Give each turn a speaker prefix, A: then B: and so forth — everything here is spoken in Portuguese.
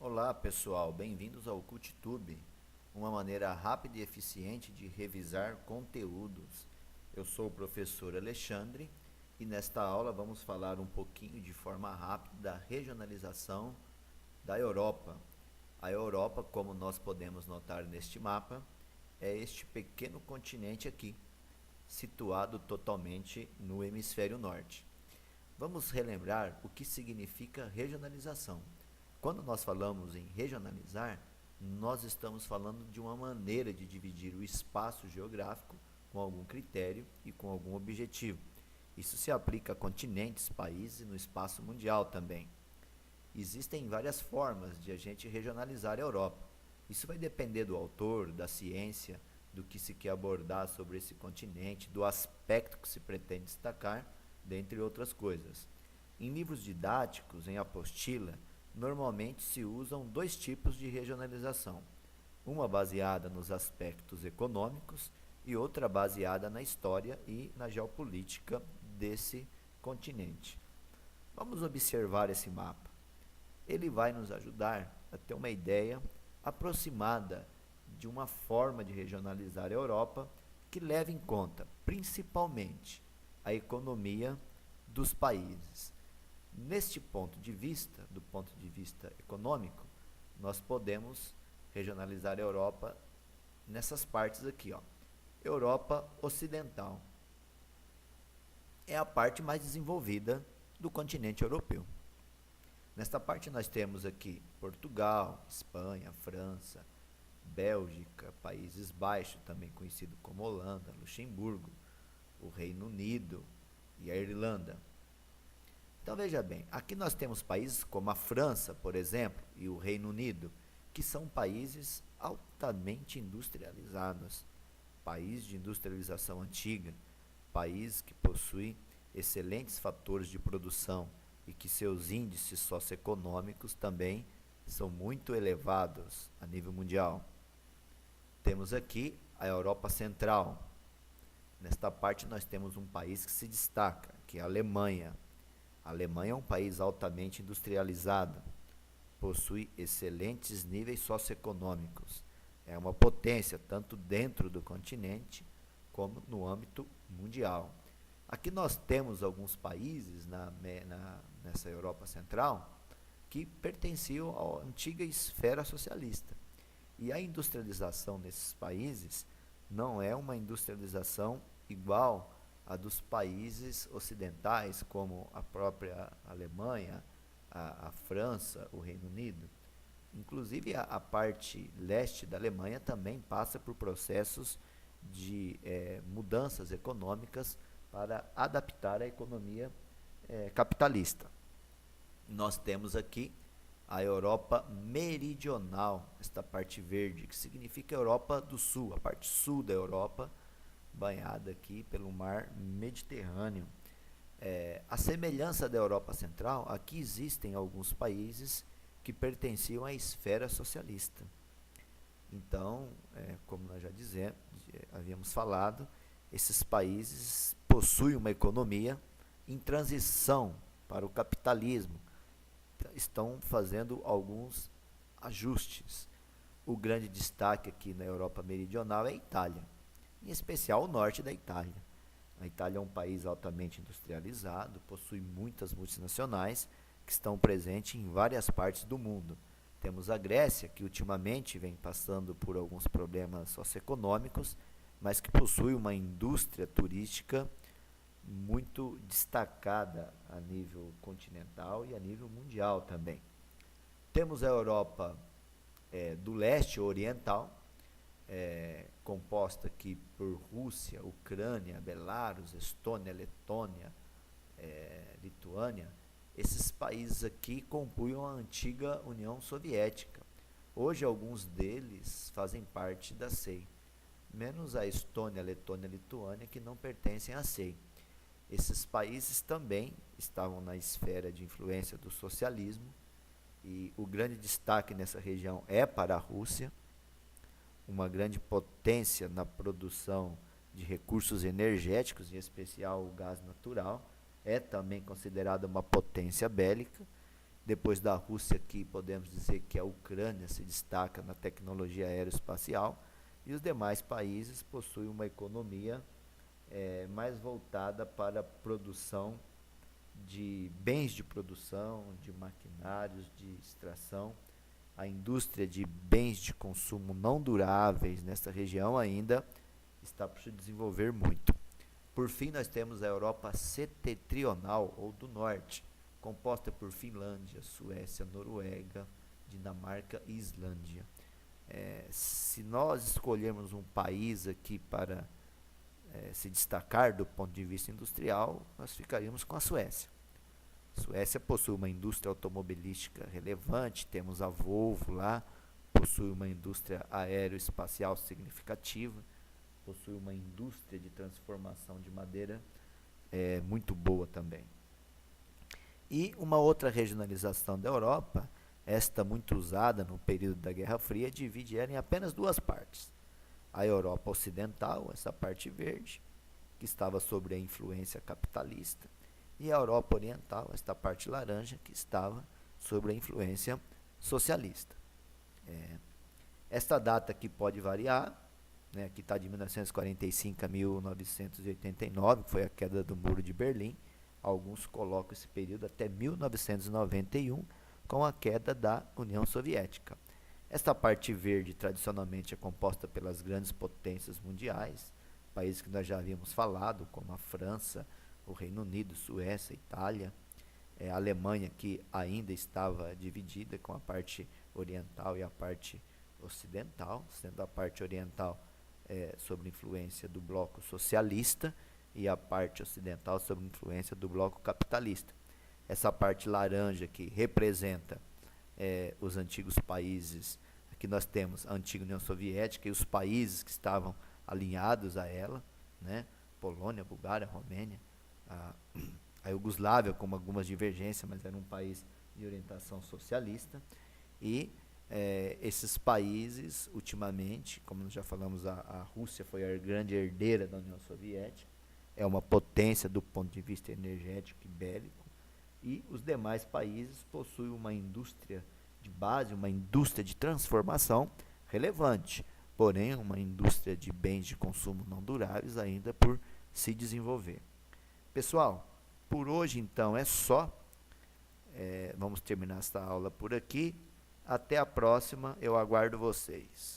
A: Olá pessoal, bem-vindos ao CultTube, uma maneira rápida e eficiente de revisar conteúdos. Eu sou o professor Alexandre e nesta aula vamos falar um pouquinho de forma rápida da regionalização da Europa. A Europa, como nós podemos notar neste mapa, é este pequeno continente aqui, situado totalmente no hemisfério norte. Vamos relembrar o que significa regionalização. Quando nós falamos em regionalizar, nós estamos falando de uma maneira de dividir o espaço geográfico com algum critério e com algum objetivo. Isso se aplica a continentes, países e no espaço mundial também. Existem várias formas de a gente regionalizar a Europa. Isso vai depender do autor, da ciência, do que se quer abordar sobre esse continente, do aspecto que se pretende destacar, dentre outras coisas. Em livros didáticos, em apostila, normalmente se usam dois tipos de regionalização, uma baseada nos aspectos econômicos e outra baseada na história e na geopolítica desse continente. Vamos observar esse mapa. Ele vai nos ajudar a ter uma ideia aproximada de uma forma de regionalizar a Europa que leve em conta, principalmente, a economia dos países. Neste ponto de vista, do ponto de vista econômico, nós podemos regionalizar a Europa nessas partes aqui, ó. Europa Ocidental é a parte mais desenvolvida do continente europeu. Nesta parte nós temos aqui Portugal, Espanha, França, Bélgica, Países Baixos, também conhecido como Holanda, Luxemburgo, o Reino Unido e a Irlanda. Então veja bem, aqui nós temos países como a França, por exemplo, e o Reino Unido, que são países altamente industrializados, país de industrialização antiga, país que possui excelentes fatores de produção e que seus índices socioeconômicos também são muito elevados a nível mundial. Temos aqui a Europa Central. Nesta parte nós temos um país que se destaca, que é a Alemanha. A Alemanha é um país altamente industrializado, possui excelentes níveis socioeconômicos, é uma potência tanto dentro do continente como no âmbito mundial. Aqui nós temos alguns países nessa Europa Central que pertenciam à antiga esfera socialista. E a industrialização nesses países não é uma industrialização igual a dos países ocidentais, como a própria Alemanha, a França, o Reino Unido. Inclusive, a parte leste da Alemanha também passa por processos de mudanças econômicas para adaptar a economia capitalista. Nós temos aqui a Europa Meridional, esta parte verde, que significa Europa do Sul, a parte sul da Europa, banhada aqui pelo mar Mediterrâneo. A semelhança da Europa Central, aqui existem alguns países que pertenciam à esfera socialista. Então, como nós já havíamos falado, esses países possuem uma economia em transição para o capitalismo, estão fazendo alguns ajustes. O grande destaque aqui na Europa Meridional é a Itália, em especial o norte da Itália. A Itália é um país altamente industrializado, possui muitas multinacionais que estão presentes em várias partes do mundo. Temos a Grécia, que ultimamente vem passando por alguns problemas socioeconômicos, mas que possui uma indústria turística muito destacada a nível continental e a nível mundial também. Temos a Europa do leste oriental, composta aqui por Rússia, Ucrânia, Belarus, Estônia, Letônia, Lituânia. Esses países aqui compunham a antiga União Soviética. Hoje alguns deles fazem parte da SEI, menos a Estônia, Letônia e Lituânia, que não pertencem à SEI. Esses países também estavam na esfera de influência do socialismo e o grande destaque nessa região é para a Rússia, uma grande potência na produção de recursos energéticos, em especial o gás natural, é também considerada uma potência bélica Depois da Rússia, que podemos dizer que a Ucrânia se destaca na tecnologia aeroespacial, e os demais países possuem uma economia mais voltada para a produção de bens de produção, de maquinários, de extração. A indústria de bens de consumo não duráveis nesta região ainda está por se desenvolver muito. Por fim, nós temos a Europa setentrional ou do norte, composta por Finlândia, Suécia, Noruega, Dinamarca e Islândia. Se nós escolhermos um país aqui para se destacar do ponto de vista industrial, nós ficaríamos com a Suécia. A Suécia possui uma indústria automobilística relevante, temos a Volvo lá, possui uma indústria aeroespacial significativa, possui uma indústria de transformação de madeira muito boa também. E uma outra regionalização da Europa, esta muito usada no período da Guerra Fria, divide ela em apenas duas partes. A Europa Ocidental, essa parte verde, que estava sob a influência capitalista, e a Europa Oriental, esta parte laranja, que estava sob a influência socialista. Esta data aqui pode variar, né, aqui está de 1945 a 1989, que foi a queda do Muro de Berlim. Alguns colocam esse período até 1991, com a queda da União Soviética. Esta parte verde tradicionalmente é composta pelas grandes potências mundiais, países que nós já havíamos falado, como a França, o Reino Unido, Suécia, Itália, a Alemanha, que ainda estava dividida com a parte oriental e a parte ocidental, sendo a parte oriental sob influência do bloco socialista e a parte ocidental sob influência do bloco capitalista. Essa parte laranja que representa os antigos países, aqui nós temos a antiga União Soviética e os países que estavam alinhados a ela, né? Polônia, Bulgária, Romênia, a Iugoslávia com algumas divergências, mas era um país de orientação socialista, e esses países, ultimamente, como nós já falamos, a Rússia foi a grande herdeira da União Soviética, é uma potência do ponto de vista energético e bélico, e os demais países possuem uma indústria de base, uma indústria de transformação relevante, porém uma indústria de bens de consumo não duráveis ainda por se desenvolver. Pessoal, por hoje então é só. Vamos terminar esta aula por aqui. Até a próxima, eu aguardo vocês.